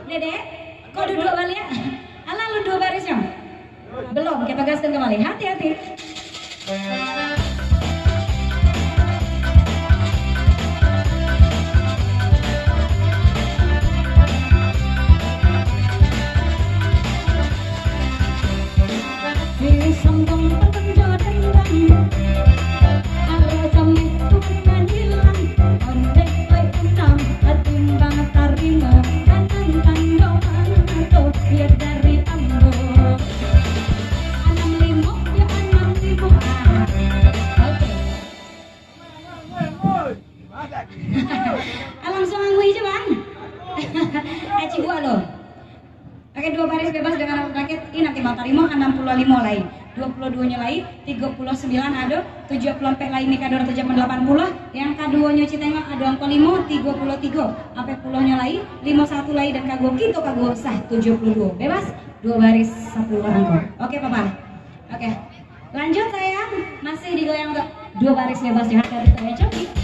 Dedek, kok duduk balik ya? Alah lu 2 barisnya? Belum, kita gaskan kembali. Hati-hati. Langsung ngangguin aja bang. Aci gua loh. Pakai 2 baris bebas dengan raket. Ini nanti Matarimo 65 lagi, 22 nya lagi, 39 ada, 70 lagi mikador 80. Yang kedua nya citengok ada angko 5, 33. Sampai pulaunya lagi, 51 lagi dan kagok gitu kagok sah 72. Bebas 2 baris 1 orang. Oke papa. Oke. Lanjut sayang, masih digoyang 2 baris bebas, jangan dari saya coba.